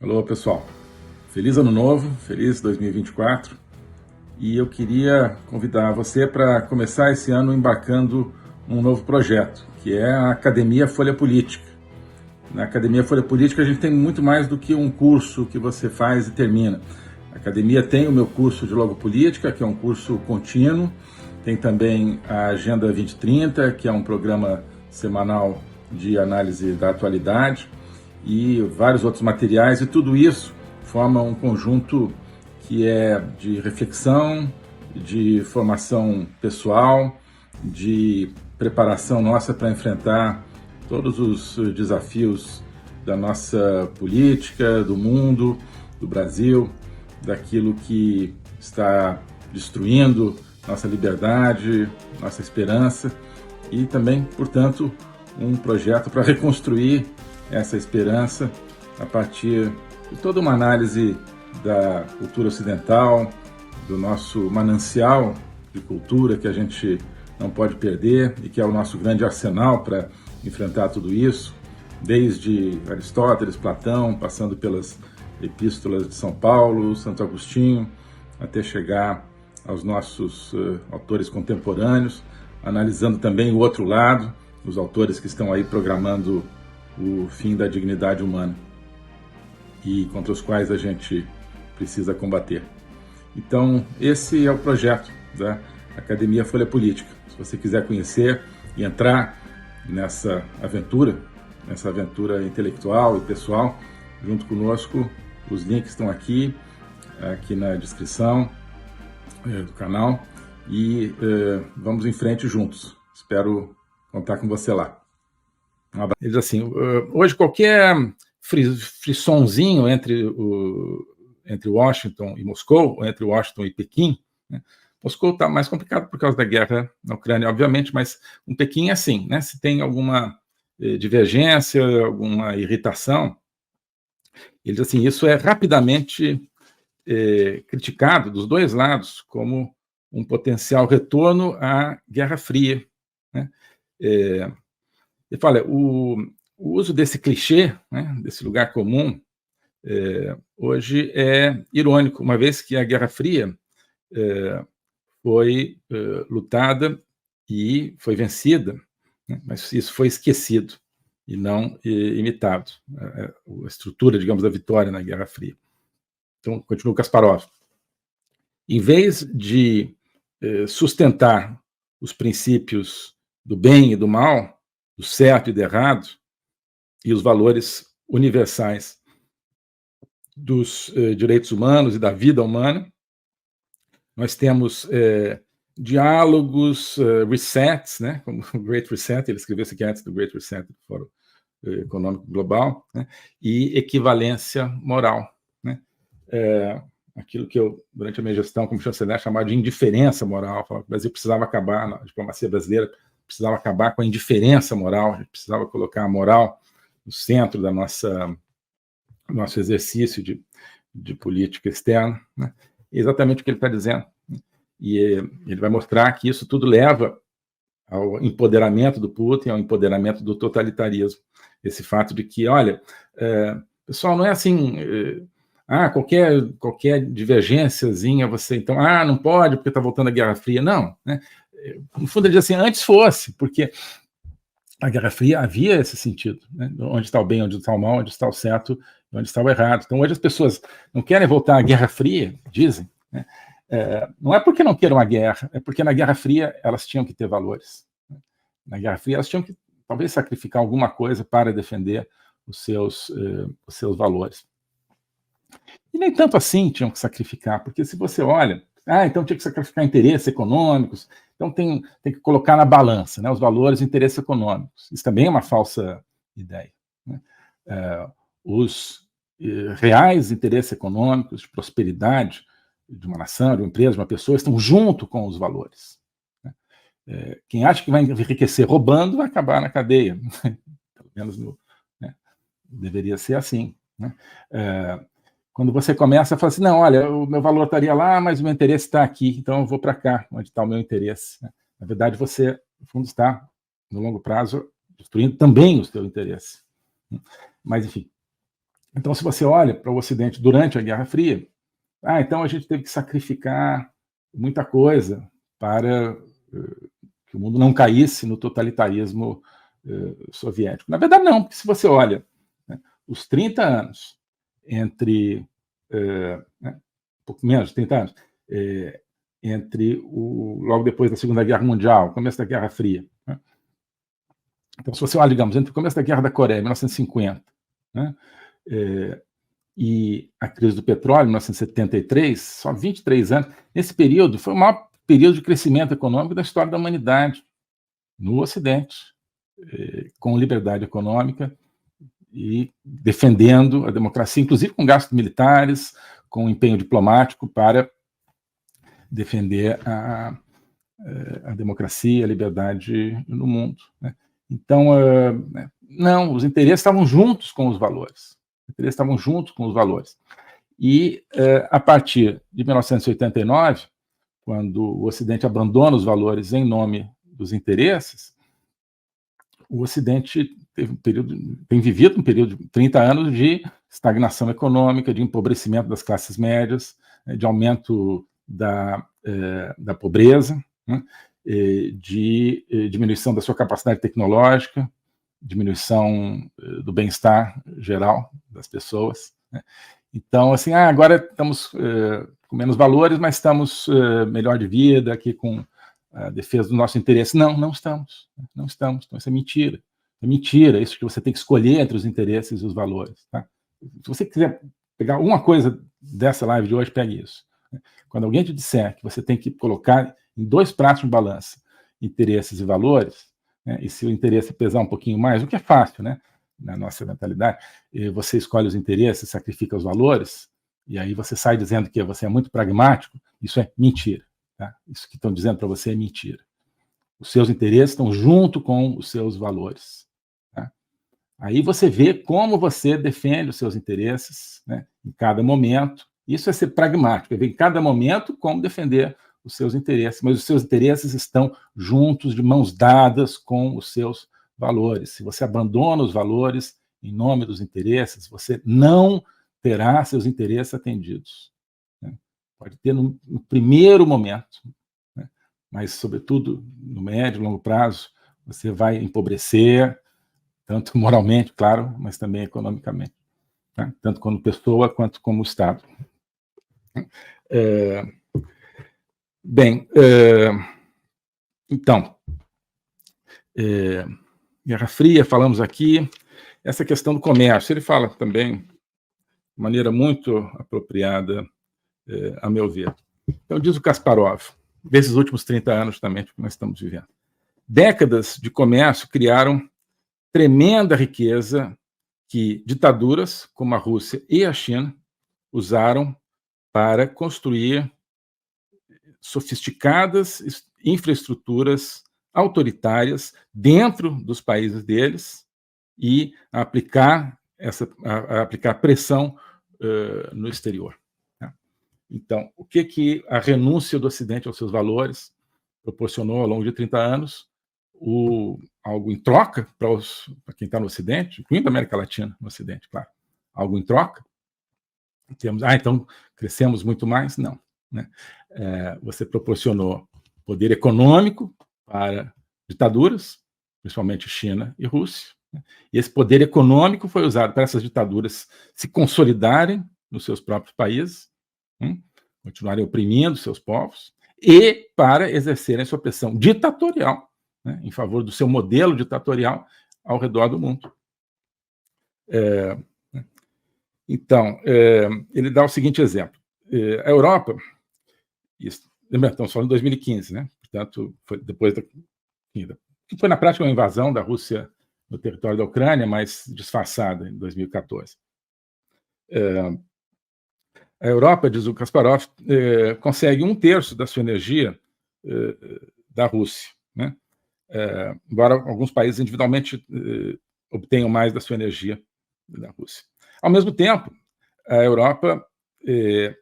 Alô, pessoal. Feliz Ano Novo, feliz 2024. E eu queria convidar você para começar esse ano embarcando num novo projeto, que é a Academia Folha Política. Na Academia Folha Política a gente tem muito mais do que um curso que você faz e termina. A Academia tem o meu curso de Logopolítica, que é um curso contínuo. Tem também a Agenda 2030, que é um programa semanal de análise da atualidade, e vários outros materiais, e tudo isso forma um conjunto que é de reflexão, de formação pessoal, de preparação nossa para enfrentar todos os desafios da nossa política, do mundo, do Brasil, daquilo que está destruindo nossa liberdade, nossa esperança, e também, portanto, um projeto para reconstruir essa esperança a partir de toda uma análise da cultura ocidental, do nosso manancial de cultura que a gente não pode perder e que é o nosso grande arsenal para enfrentar tudo isso, desde Aristóteles, Platão, passando pelas epístolas de São Paulo, Santo Agostinho, até chegar aos nossos autores contemporâneos, analisando também o outro lado, os autores que estão aí programando o fim da dignidade humana e contra os quais a gente precisa combater. Então, esse é o projeto da Academia Folha Política. Se você quiser conhecer e entrar nessa aventura intelectual e pessoal, junto conosco, os links estão aqui na descrição do canal, e vamos em frente juntos. Espero contar com você lá. Ele diz assim, hoje qualquer frissonzinho entre Washington e Moscou, ou entre Washington e Pequim, né? Moscou está mais complicado por causa da guerra na Ucrânia, obviamente, mas com Pequim é assim, né? Se tem alguma divergência, alguma irritação, ele diz assim, isso é rapidamente criticado dos dois lados como um potencial retorno à Guerra Fria, né? Ele fala, o uso desse clichê, né, desse lugar comum, hoje é irônico, uma vez que a Guerra Fria foi lutada e foi vencida, né, mas isso foi esquecido e não imitado, a estrutura, digamos, da vitória na Guerra Fria. Então, continua o Kasparov. Em vez de sustentar os princípios do bem e do mal, do certo e do errado, e os valores universais dos direitos humanos e da vida humana, nós temos diálogos, resets, né, como o Great Reset, ele escreveu isso aqui antes do Great Reset, do Fórum Econômico Global, né, e equivalência moral, né, aquilo que eu, durante a minha gestão como chanceler, chamava de indiferença moral, falava que o Brasil precisava acabar, a diplomacia brasileira precisava acabar com a indiferença moral, a gente precisava colocar a moral no centro da nosso exercício de política externa, né? Exatamente o que ele está dizendo. E ele vai mostrar que isso tudo leva ao empoderamento do Putin, ao empoderamento do totalitarismo. Esse fato de que, olha, pessoal, não é assim, qualquer divergênciazinha você, então, não pode porque está voltando a Guerra Fria. Não, né? No fundo ele diz assim, antes fosse, porque a Guerra Fria havia esse sentido, né? Onde está o bem, onde está o mal, onde está o certo, onde está o errado. Então hoje as pessoas não querem voltar à Guerra Fria, dizem, né? Não é porque não queiram a guerra, é porque na Guerra Fria elas tinham que ter valores. Na Guerra Fria elas tinham que talvez sacrificar alguma coisa para defender os seus valores. E nem tanto assim tinham que sacrificar, porque se você olha, então tinha que sacrificar interesses econômicos, então tem que colocar na balança, né, os valores e interesses econômicos. Isso também é uma falsa ideia, né? Os reais interesses econômicos de prosperidade de uma nação, de uma empresa, de uma pessoa, estão junto com os valores, né? Quem acha que vai enriquecer roubando vai acabar na cadeia, pelo menos deveria ser assim, né? Quando você começa a falar assim, não, olha, o meu valor estaria lá, mas o meu interesse está aqui, então eu vou para cá, onde está o meu interesse, né? Na verdade, você, no fundo, está, no longo prazo, destruindo também o seu interesse. Mas, enfim, Então, se você olha para o Ocidente durante a Guerra Fria, então a gente teve que sacrificar muita coisa para que o mundo não caísse no totalitarismo soviético. Na verdade, não, porque se você olha, né, os 30 anos entre, um pouco menos de 30 anos, entre logo depois da Segunda Guerra Mundial, começo da Guerra Fria. Né? Então, se você olha, digamos, entre o começo da Guerra da Coreia, 1950, né, e a crise do petróleo, 1973, só 23 anos. Nesse período, foi o maior período de crescimento econômico da história da humanidade, no Ocidente, com liberdade econômica e defendendo a democracia, inclusive com gastos militares, com empenho diplomático para defender a democracia, a liberdade no mundo. Né? Então, não, os interesses estavam juntos com os valores. Os interesses estavam juntos com os valores. E, a partir de 1989, quando o Ocidente abandona os valores em nome dos interesses, o Ocidente tem vivido um período de 30 anos de estagnação econômica, de empobrecimento das classes médias, de aumento da pobreza, né, de diminuição da sua capacidade tecnológica, diminuição do bem-estar geral das pessoas. Né. Então, assim, agora estamos com menos valores, mas estamos melhor de vida, aqui com a defesa do nosso interesse. Não estamos. Não estamos. Então, isso é mentira. É mentira, isso que você tem que escolher entre os interesses e os valores. Tá? Se você quiser pegar uma coisa dessa live de hoje, pegue isso. Quando alguém te disser que você tem que colocar em 2 pratos de balança interesses e valores, né, e se o interesse pesar um pouquinho mais, o que é fácil, né? Na nossa mentalidade, você escolhe os interesses, sacrifica os valores, e aí você sai dizendo que você é muito pragmático, isso é mentira. Tá? Isso que estão dizendo para você é mentira. Os seus interesses estão junto com os seus valores. Tá? Aí você vê como você defende os seus interesses, né, em cada momento. Isso é ser pragmático, é ver em cada momento como defender os seus interesses, mas os seus interesses estão juntos, de mãos dadas com os seus valores. Se você abandona os valores em nome dos interesses, você não terá seus interesses atendidos. Né? Pode ter no primeiro momento, né? Mas, sobretudo, no médio e longo prazo, você vai empobrecer, tanto moralmente, claro, mas também economicamente, né? Tanto como pessoa quanto como Estado. Bem, então, Guerra Fria, falamos aqui, essa questão do comércio, ele fala também de maneira muito apropriada, a meu ver. Então, diz o Kasparov, desses últimos 30 anos também que nós estamos vivendo. Décadas de comércio criaram tremenda riqueza que ditaduras como a Rússia e a China usaram para construir sofisticadas infraestruturas autoritárias dentro dos países deles e a aplicar pressão no exterior. Tá? Então, o que a renúncia do Ocidente aos seus valores proporcionou ao longo de 30 anos? Algo em troca para quem está no Ocidente, incluindo a América Latina no Ocidente, claro. Algo em troca? Temos, então crescemos muito mais? Não. Né? Você proporcionou poder econômico para ditaduras, principalmente China e Rússia, né? E esse poder econômico foi usado para essas ditaduras se consolidarem nos seus próprios países, continuarem oprimindo seus povos, e para exercerem sua pressão ditatorial, né, em favor do seu modelo ditatorial ao redor do mundo. Então, ele dá o seguinte exemplo. A Europa, estamos falando de 2015, né? Portanto, foi depois que foi na prática uma invasão da Rússia no território da Ucrânia, mas disfarçada em 2014. A Europa, diz o Kasparov, consegue 1/3 da sua energia da Rússia, né? Embora alguns países individualmente obtenham mais da sua energia da Rússia. Ao mesmo tempo, a Europa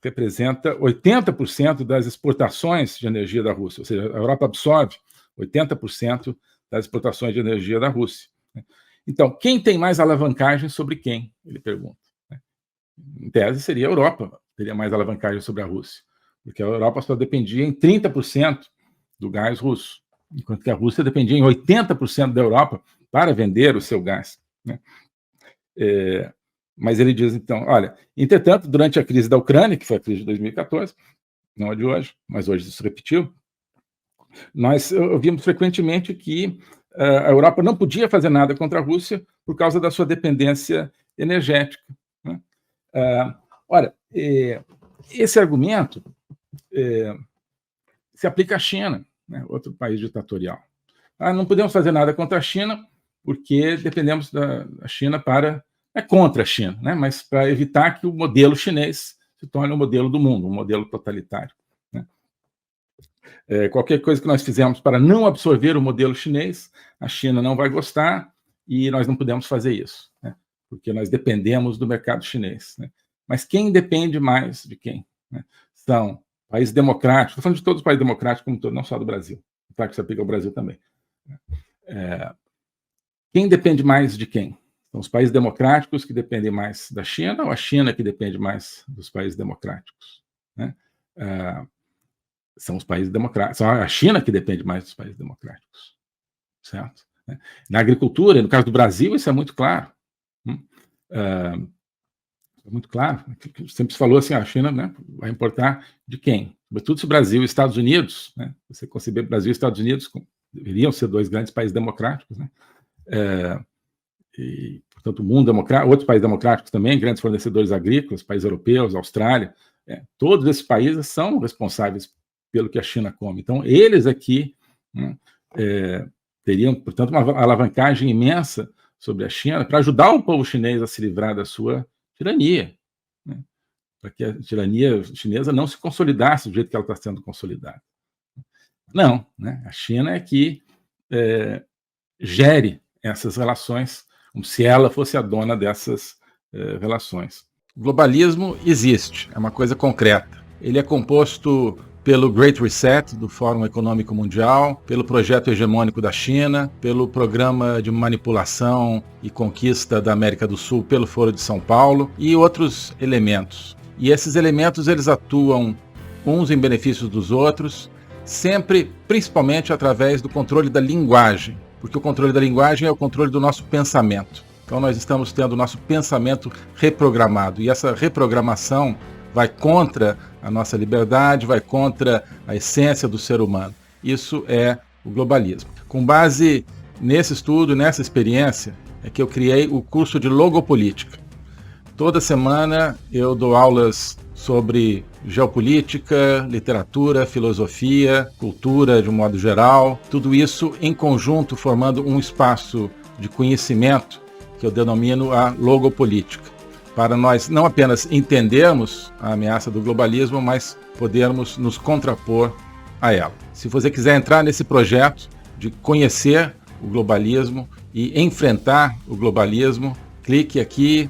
representa 80% das exportações de energia da Rússia, ou seja, a Europa absorve 80% das exportações de energia da Rússia. Então, quem tem mais alavancagem sobre quem? Ele pergunta. Em tese, seria a Europa, teria mais alavancagem sobre a Rússia, porque a Europa só dependia em 30% do gás russo, enquanto que a Rússia dependia em 80% da Europa para vender o seu gás, né? Mas ele diz, então, olha, entretanto, durante a crise da Ucrânia, que foi a crise de 2014, não a de hoje, mas hoje isso se repetiu, nós ouvimos frequentemente que a Europa não podia fazer nada contra a Rússia por causa da sua dependência energética, né? Olha, esse argumento se aplica à China, né, outro país ditatorial. Não podemos fazer nada contra a China porque dependemos da China contra a China, né, mas para evitar que o modelo chinês se torne o modelo do mundo, um modelo totalitário, né? Qualquer coisa que nós fizermos para não absorver o modelo chinês, a China não vai gostar e nós não podemos fazer isso, né, porque nós dependemos do mercado chinês, né? Mas quem depende mais de quem, né? São países democráticos, estou falando de todos os países democráticos, como todo, não só do Brasil, claro que isso aplica ao Brasil também. Quem depende mais de quem? São os países democráticos que dependem mais da China ou a China que depende mais dos países democráticos, né? São os países democráticos, são a China que depende mais dos países democráticos, certo? Na agricultura, no caso do Brasil, isso é muito claro. É muito claro. Sempre se falou assim, a China, né, vai importar de quem? Sobretudo se o Brasil e Estados Unidos, né, você conceber Brasil e Estados Unidos deveriam ser dois grandes países democráticos, né? E, portanto, o mundo democrático, outros países democráticos também, grandes fornecedores agrícolas, países europeus, Austrália, todos esses países são responsáveis pelo que a China come. Então, eles aqui, né, teriam, portanto, uma alavancagem imensa sobre a China para ajudar o povo chinês a se livrar da sua tirania, né, para que a tirania chinesa não se consolidasse do jeito que ela está sendo consolidada. Não, né, a China é que gere essas relações, como se ela fosse a dona dessas relações. O globalismo existe, é uma coisa concreta. Ele é composto pelo Great Reset do Fórum Econômico Mundial, pelo projeto hegemônico da China, pelo programa de manipulação e conquista da América do Sul pelo Foro de São Paulo e outros elementos. E esses elementos eles atuam uns em benefício dos outros, sempre, principalmente através do controle da linguagem, porque o controle da linguagem é o controle do nosso pensamento. Então nós estamos tendo o nosso pensamento reprogramado, e essa reprogramação vai contra a nossa liberdade, vai contra a essência do ser humano. Isso é o globalismo. Com base nesse estudo, nessa experiência, é que eu criei o curso de logopolítica. Toda semana eu dou aulas sobre geopolítica, literatura, filosofia, cultura de um modo geral, tudo isso em conjunto formando um espaço de conhecimento que eu denomino a logopolítica, para nós não apenas entendermos a ameaça do globalismo, mas podermos nos contrapor a ela. Se você quiser entrar nesse projeto de conhecer o globalismo e enfrentar o globalismo, clique aqui.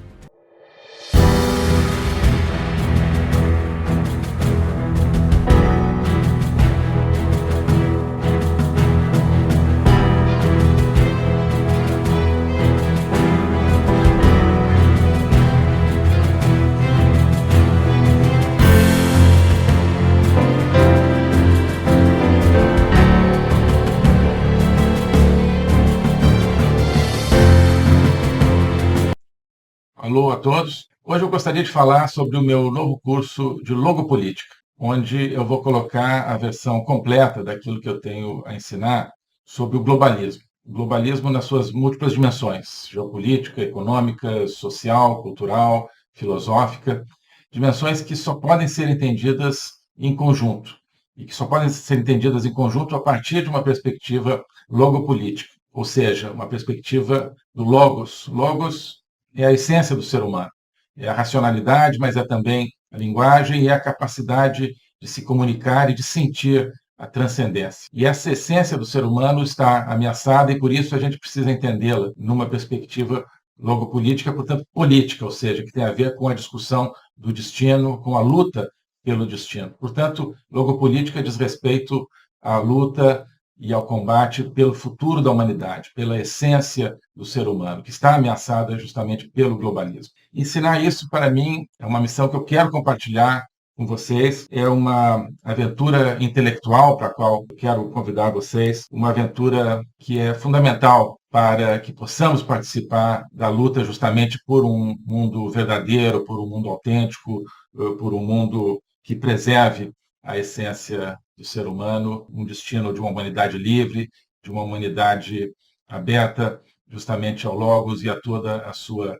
Alô a todos. Hoje eu gostaria de falar sobre o meu novo curso de logopolítica, onde eu vou colocar a versão completa daquilo que eu tenho a ensinar sobre o globalismo. O globalismo nas suas múltiplas dimensões: geopolítica, econômica, social, cultural, filosófica, dimensões que só podem ser entendidas em conjunto, e que só podem ser entendidas em conjunto a partir de uma perspectiva logopolítica, ou seja, uma perspectiva do logos. Logos é a essência do ser humano. É a racionalidade, mas é também a linguagem e a capacidade de se comunicar e de sentir a transcendência. E essa essência do ser humano está ameaçada e, por isso, a gente precisa entendê-la numa perspectiva logopolítica, portanto, política, ou seja, que tem a ver com a discussão do destino, com a luta pelo destino. Portanto, logopolítica diz respeito à luta e ao combate pelo futuro da humanidade, pela essência do ser humano, que está ameaçada justamente pelo globalismo. Ensinar isso, para mim, é uma missão que eu quero compartilhar com vocês. É uma aventura intelectual para a qual eu quero convidar vocês, uma aventura que é fundamental para que possamos participar da luta justamente por um mundo verdadeiro, por um mundo autêntico, por um mundo que preserve a essência do ser humano, um destino de uma humanidade livre, de uma humanidade aberta justamente ao Logos e a toda a sua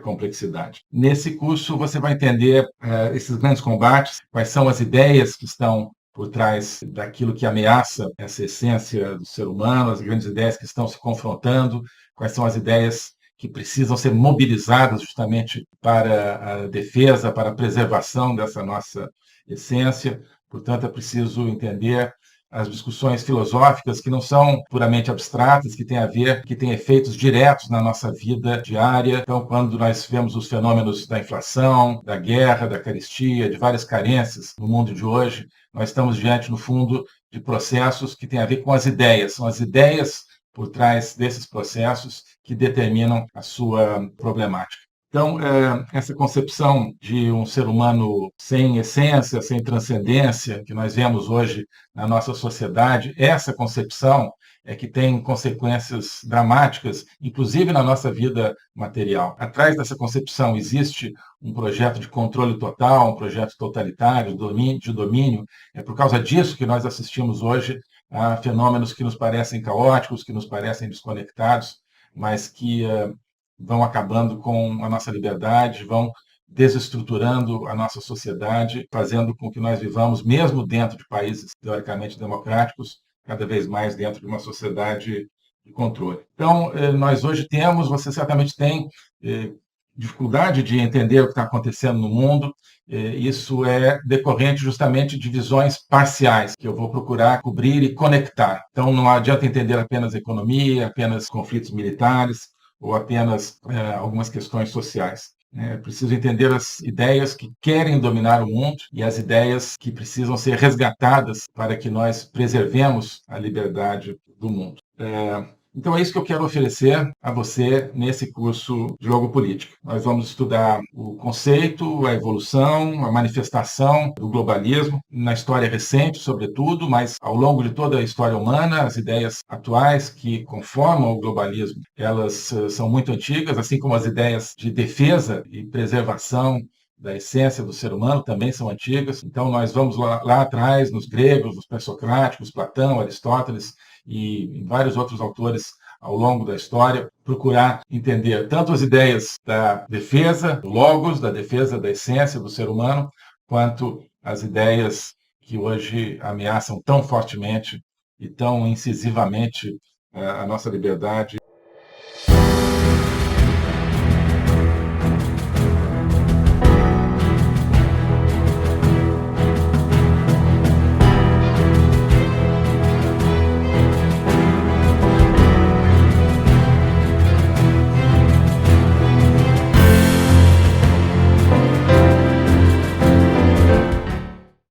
complexidade. Nesse curso você vai entender esses grandes combates, quais são as ideias que estão por trás daquilo que ameaça essa essência do ser humano, as grandes ideias que estão se confrontando, quais são as ideias que precisam ser mobilizadas justamente para a defesa, para a preservação dessa nossa essência. Portanto, é preciso entender as discussões filosóficas que não são puramente abstratas, que têm a ver, que têm efeitos diretos na nossa vida diária. Então, quando nós vemos os fenômenos da inflação, da guerra, da carestia, de várias carências no mundo de hoje, nós estamos diante, no fundo, de processos que têm a ver com as ideias. São as ideias por trás desses processos que determinam a sua problemática. Então, essa concepção de um ser humano sem essência, sem transcendência, que nós vemos hoje na nossa sociedade, essa concepção é que tem consequências dramáticas, inclusive na nossa vida material. Atrás dessa concepção existe um projeto de controle total, um projeto totalitário, de domínio. É por causa disso que nós assistimos hoje a fenômenos que nos parecem caóticos, que nos parecem desconectados, mas que vão acabando com a nossa liberdade, vão desestruturando a nossa sociedade, fazendo com que nós vivamos, mesmo dentro de países teoricamente democráticos, cada vez mais dentro de uma sociedade de controle. Então, nós hoje temos, você certamente tem, dificuldade de entender o que está acontecendo no mundo. Isso é decorrente justamente de visões parciais, que eu vou procurar cobrir e conectar. Então, não adianta entender apenas a economia, apenas conflitos militares, ou apenas algumas questões sociais. É preciso entender as ideias que querem dominar o mundo e as ideias que precisam ser resgatadas para que nós preservemos a liberdade do mundo. Então é isso que eu quero oferecer a você nesse curso de Logopolítica. Nós vamos estudar o conceito, a evolução, a manifestação do globalismo, na história recente, sobretudo, mas ao longo de toda a história humana, as ideias atuais que conformam o globalismo, elas são muito antigas, assim como as ideias de defesa e preservação da essência do ser humano também são antigas. Então nós vamos lá atrás, nos gregos, nos pré-socráticos, Platão, Aristóteles, e vários outros autores ao longo da história, procurar entender tanto as ideias da defesa do logos, da defesa da essência do ser humano, quanto as ideias que hoje ameaçam tão fortemente e tão incisivamente a nossa liberdade